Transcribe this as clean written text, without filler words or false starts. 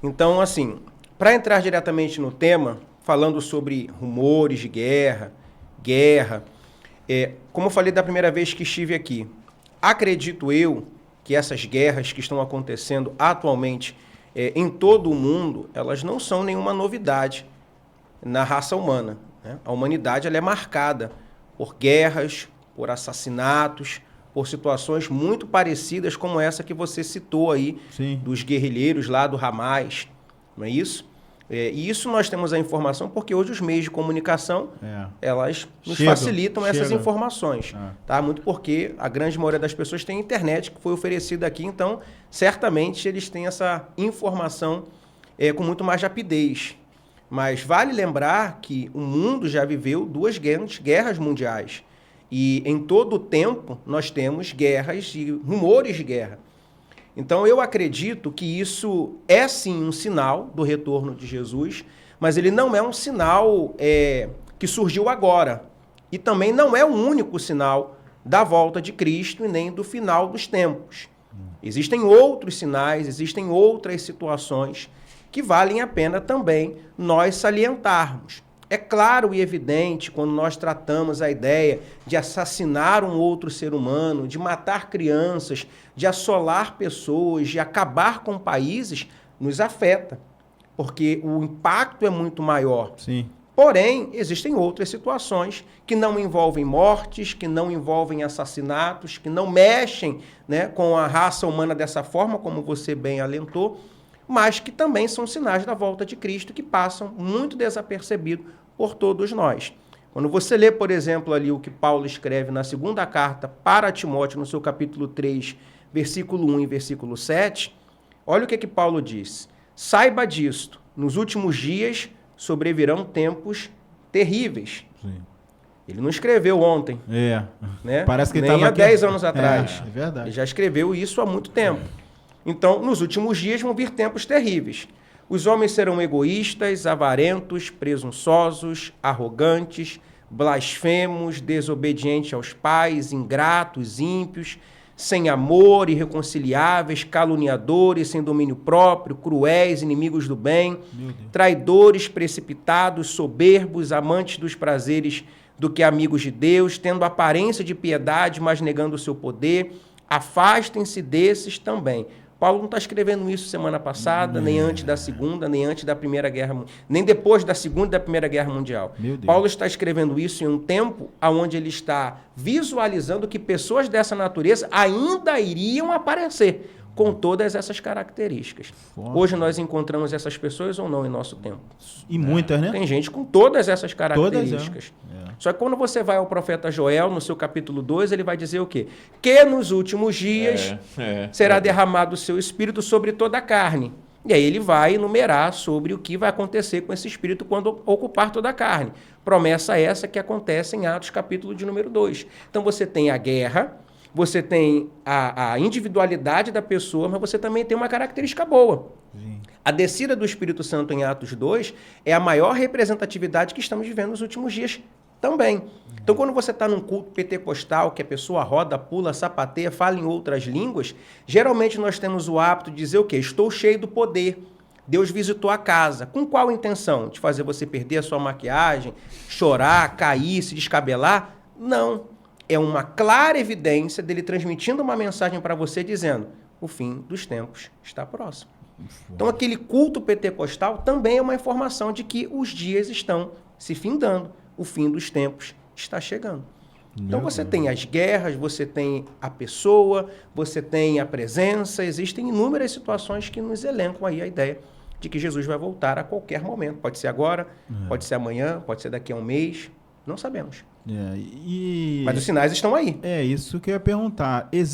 Então, assim, para entrar diretamente no tema, falando sobre rumores de guerra, como eu falei da primeira vez que estive aqui, acredito eu que essas guerras que estão acontecendo atualmente em todo o mundo, elas não são nenhuma novidade na raça humana, né? A humanidade ela é marcada por guerras, por assassinatos, por situações muito parecidas como essa que você citou aí, Sim. dos guerrilheiros lá do Hamas, não é isso? E isso nós temos a informação porque hoje os meios de comunicação, elas nos facilitam essas informações. Tá? Muito porque a grande maioria das pessoas tem internet que foi oferecida aqui, então certamente eles têm essa informação com muito mais rapidez. Mas vale lembrar que o mundo já viveu duas guerras mundiais. E em todo o tempo nós temos guerras e rumores de guerra. Então eu acredito que isso é sim um sinal do retorno de Jesus, mas ele não é um sinal que surgiu agora. E também não é o único sinal da volta de Cristo e nem do final dos tempos. Existem outros sinais, existem outras situações que valem a pena também nós salientarmos. É claro e evidente quando nós tratamos a ideia de assassinar um outro ser humano, de matar crianças, de assolar pessoas, de acabar com países, nos afeta, porque o impacto é muito maior. Sim. Porém, existem outras situações que não envolvem mortes, que não envolvem assassinatos, que não mexem, né, com a raça humana dessa forma, como você bem alentou, mas que também são sinais da volta de Cristo que passam muito desapercebidos por todos nós. Quando você lê, por exemplo, ali o que Paulo escreve na segunda carta para Timóteo, no seu capítulo 3, versículo 1 e versículo 7, olha o que Paulo diz. Saiba disto, nos últimos dias sobrevirão tempos terríveis. Sim. Ele não escreveu ontem. Né? Parece que nem há 10 anos atrás. É verdade. Ele já escreveu isso há muito tempo. Então, nos últimos dias vão vir tempos terríveis. Os homens serão egoístas, avarentos, presunçosos, arrogantes, blasfemos, desobedientes aos pais, ingratos, ímpios, sem amor, irreconciliáveis, caluniadores, sem domínio próprio, cruéis, inimigos do bem, traidores, precipitados, soberbos, amantes dos prazeres do que amigos de Deus, tendo aparência de piedade, mas negando o seu poder. Afastem-se desses também. Paulo não está escrevendo isso semana passada, nem antes da Segunda, nem antes da Primeira Guerra, nem depois da Segunda e da Primeira Guerra Mundial. Paulo está escrevendo isso em um tempo onde ele está visualizando que pessoas dessa natureza ainda iriam aparecer com todas essas características. Hoje nós encontramos essas pessoas ou não em nosso tempo? E muitas, né? Tem gente com todas essas características. Só que quando você vai ao profeta Joel, no seu capítulo 2, ele vai dizer o quê? Que nos últimos dias será derramado o seu espírito sobre toda a carne. E aí ele vai enumerar sobre o que vai acontecer com esse espírito quando ocupar toda a carne. Promessa essa que acontece em Atos capítulo de número 2. Então você tem a guerra, você tem a individualidade da pessoa, mas você também tem uma característica boa. Sim. A descida do Espírito Santo em Atos 2 é a maior representatividade que estamos vivendo nos últimos dias também. Então, quando você está num culto pentecostal, que a pessoa roda, pula, sapateia, fala em outras línguas, geralmente nós temos o hábito de dizer o quê? Estou cheio do poder. Deus visitou a casa. Com qual intenção? De fazer você perder a sua maquiagem, chorar, cair, se descabelar? Não. É uma clara evidência dele transmitindo uma mensagem para você dizendo: o fim dos tempos está próximo. Então, aquele culto pentecostal também é uma informação de que os dias estão se findando. O fim dos tempos está chegando. Então, você tem as guerras, você tem a pessoa, você tem a presença. Existem inúmeras situações que nos elencam aí a ideia de que Jesus vai voltar a qualquer momento. Pode ser agora, pode ser amanhã, pode ser daqui a um mês. Não sabemos. Mas os sinais estão aí. É isso que eu ia perguntar.